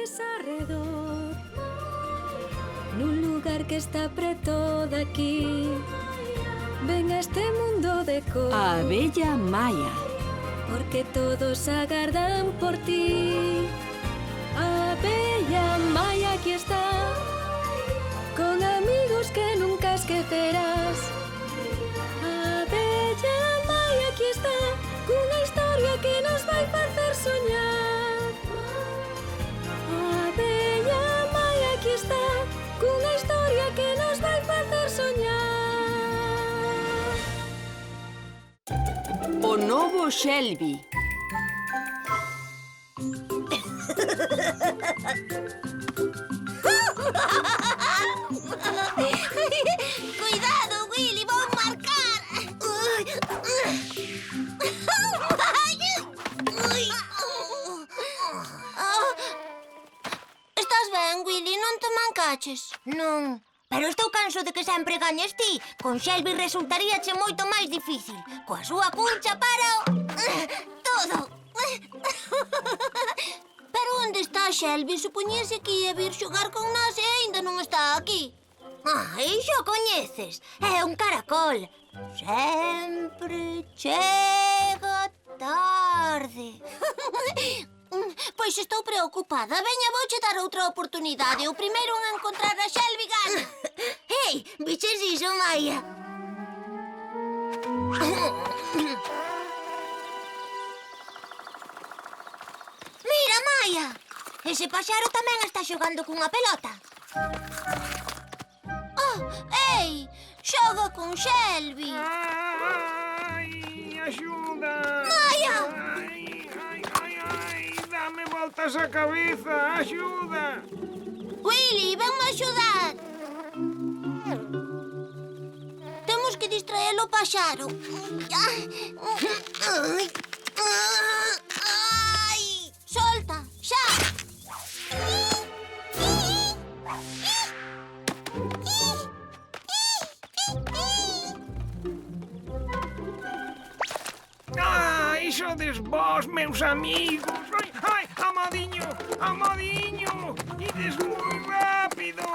ves arredor, nun lugar que está preto daqui. Ven a este mundo de cor, A abella Maya. porque todos agardan por ti. A abella Maya aquí está, con amigos que nunca esquecerás. A abella Maya aquí está, cunha historia que nos vai facer soñar. A abella Maya aquí está, cunha historia que nos vai facer soñar. O novo Shelby. Cuidado, Willy, vou marcar. Estás ben, Willy? Non te mancaches? Non. Pero estou canso de que sempre gañes ti. Con Shelby resultaríache moito máis difícil. Coa súa cuncha para o... todo. Pero onde está Shelby? Supoñese que ia vir xogar con nós e aínda non está aquí. Iso o coñeces. É un caracol. Sempre chega tarde. Pois estou preocupada. Veña, vouche dar outra oportunidade. O primeiro en encontrar a Shelby gana. Ei, biches iso, Maya? Mira, Maya. Ese paxaro tamén está xogando cunha pelota. Oh, ei, xoga con Shelby. Ai, axuda! Maya! Ai, dame voltas a cabeza, axuda! Willy, venme axudar. Temos que distraelo o paxaro. Ai, solta, xa. Ai, sodes vós, meus amigos! Ai, amadiño! Ides moi rápido!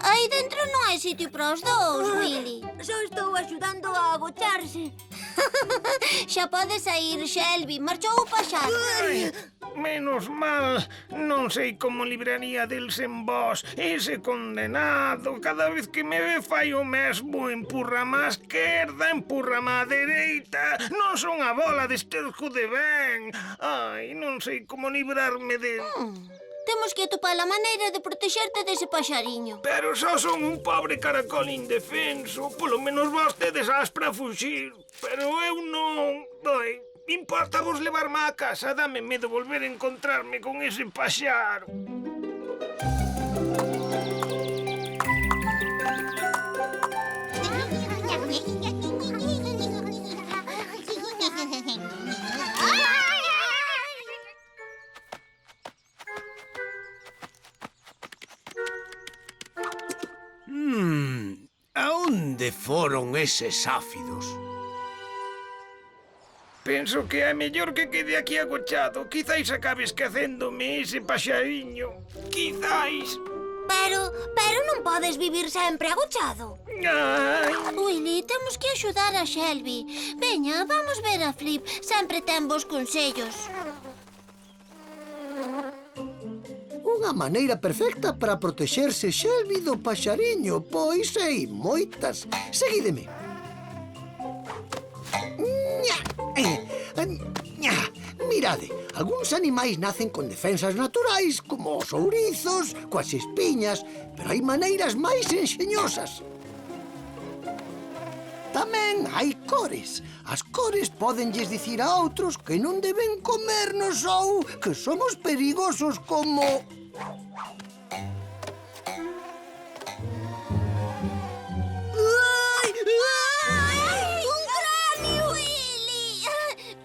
Aí dentro non hai sitio para os dous, Willy. Só estou axudando a agocharse. Xa pode sair, Shelby. Marchou o paxaro. Ai, menos mal, non sei como libraría del sen vós. Ese condenado, cada vez que me ve fai o mesmo. Empurrame á esquerda, empurrame á dereita. Non son a bola de esterco de ben. Ai, non sei como librarme de... Temos que atopar a maneira de protexerte dese paxariño. Pero só son un pobre caracol indefenso. Polo menos vos tedes as para fuxir. Pero eu non... Ai, importa vos levarme á casa. Dame medo volver a encontrarme con ese paxaro. Aonde foron eses áfidos? Penso que é mellor que quede aquí agochado. Quizáis acabe esquecéndome ese paxariño. Quizáis. Pero non podes vivir sempre agochado. Ai. Willy, temos que axudar a Shelby. Veña, vamos ver a Flip. Sempre ten bons consellos. Unha maneira perfecta para protexerse Shelby do paxariño, pois hai moitas. Seguídeme. Mirade, algúns animais nacen con defensas naturais, como os ourizos, coas espiñas, pero hai maneiras máis enxeñosas. Tamén hai cores. As cores pódenlles dicir a outros que non deben comernos ou que somos perigosos como... ¡Un cráneo! ¡Willy!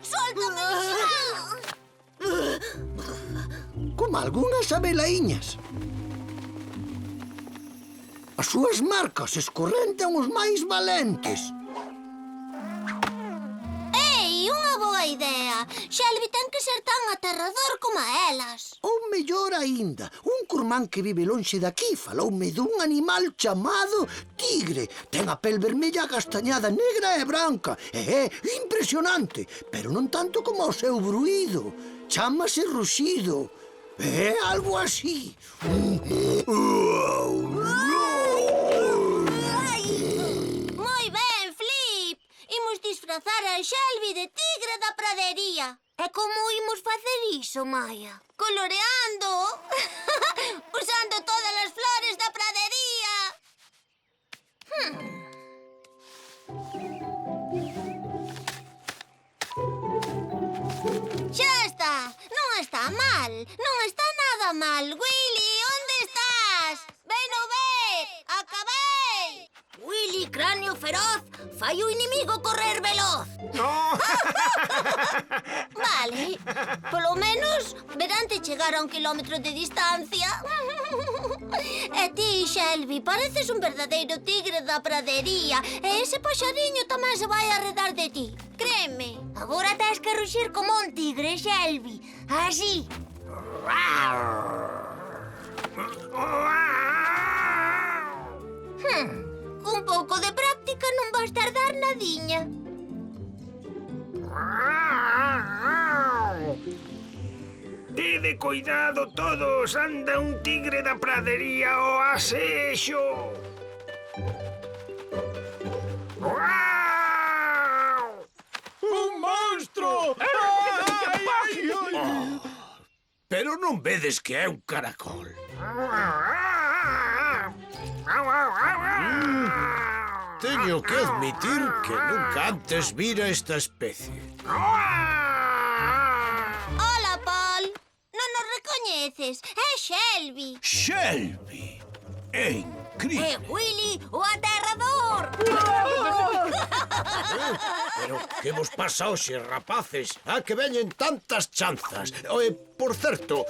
¡Sóltame xa! como algunhas abelaiñas. As súas marcas escorrentan os máis valentes. Ei, unha boa idea. Shelby ten que ser tan aterrador como elas. Ou mellor aínda, un curmán que vive lonxe daqui faloume dun animal chamado tigre. Ten a pel vermella castañada, negra e branca. É impresionante, pero non tanto como o seu bruído. Chámase ruxido. É algo así. Moi ben, Flip. Imos disfrazar a Shelby de tigre da pradería. E como imos facer iso, Maia? Coloreando. Usando todas as flores da pradería. Xa está. Non está mal. Non está nada mal. Willy, onde estás? Veno ver. Acabei. Willy, cráneo feroz, fai o inimigo correr veloz. No. Vale, polo menos verante chegar a 1 kilómetro de distancia. E ti, Shelby, pareces un verdadeiro tigre da pradería. E ese paxariño tamén se vai arredar de ti. Créeme. Agora tens que ruxir como un tigre, Shelby. Así. Con pouco de práctica non vas tardar nadiña. Tede cuidado todos, anda un tigre da pradería ao asexo. ¡Un monstro! Pero non vedes que é un caracol. Teño que admitir que nunca antes vira esta especie. Hola, Paul. Non nos recoñeces. É Shelby. Shelby! É incrível! Willy, o aterrador. Pero que vos pasa hoxe, rapaces? A que veñen tantas chanzas? Por certo,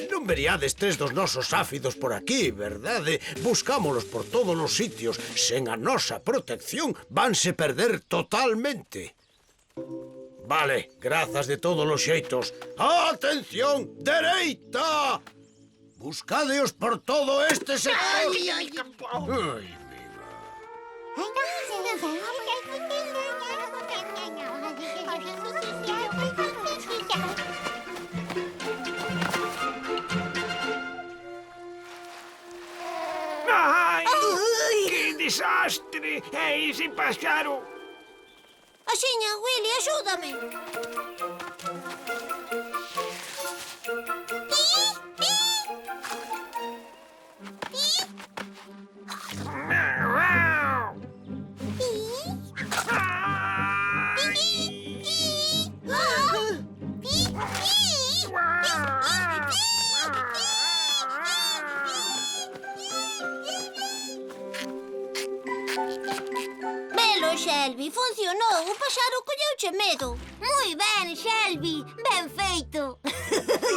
non veríades tres dos nosos áfidos por aquí, verdade? Buscámolos por todos os sitios. Sen a nosa protección vanse perder totalmente. Vale, grazas de todos os xeitos. Atención, dereita! Buscadeos por todo este sector. Ai, ¡Ay! ¡Qué desastre! ¡É ese paxaro! Axiña, Willy, axúdame. Velo, Shelby, funcionou. O paxaro colleuche medo. Moi ben, Shelby. Ben feito.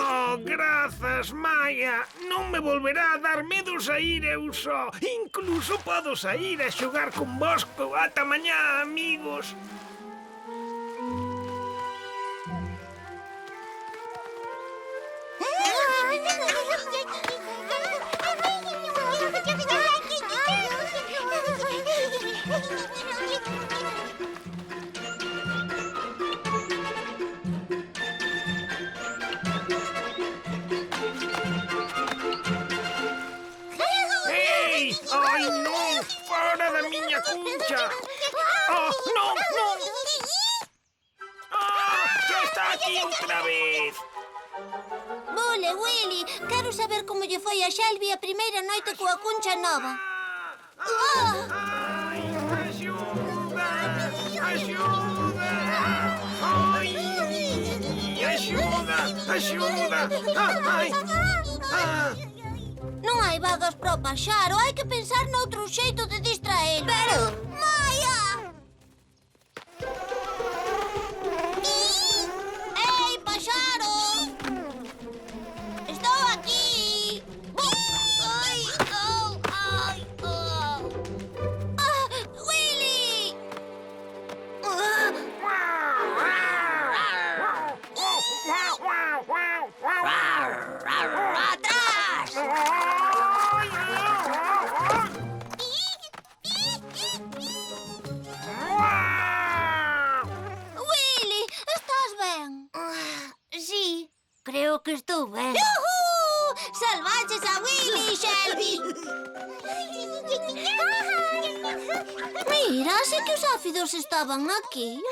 Oh, grazas, Maia. Non me volverá a dar medo saír eu só. Incluso podo saír a xogar con vos ata mañá, amigos. Ei! Ai, non! Fora da miña cuncha! Oh, non, non! Ah, xa está aquí outra vez! Vole, Willy, quero saber como lle foi a Shelby a primeira noite coa cuncha nova. Ai, axuda! Axuda! Ai! Axuda! Axuda! Ai! Non hai vagas para o paxaro, hai que pensar noutro xeito de distraelo. Pero, Maia! Ei, paxaro! Estou aquí! Ai, oh, ai! Salvaches a Willy, Shelby! Mira, sei que os áfidos estaban aquí.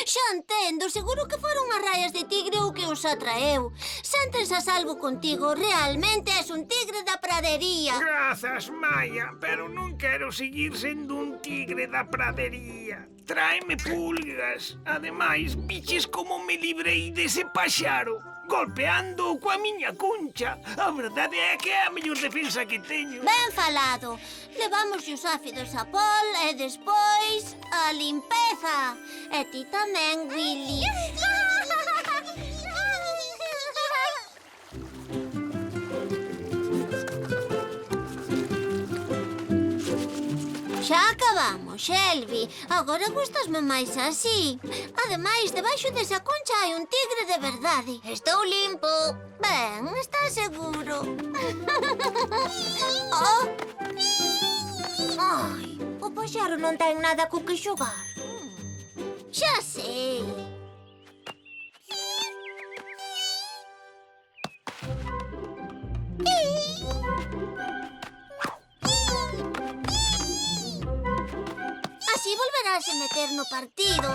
Xa entendo, seguro que foron as raias de tigre o que os atraeu. Séntense a salvo contigo, realmente és un tigre da pradería. Grazas, Maya, pero non quero seguir sendo un tigre da pradería. Tráeme pulgas. Ademais, biches como me librei dese paxaro, golpeando coa miña cuncha. A verdade é que é a mellor defensa que teño. Ben falado. Levamos os áfidos a Paul e despois a limpeza. E ti tamén, Willy. Xa acabamos, Shelby. Agora gustasme máis así. Ademais, debaixo desa concha hai un tigre de verdade. Estou limpo. Ben, está seguro. Oh. Ai, o paxaro non ten nada co que xogar. Xa sei. Así volverás a meter no partido.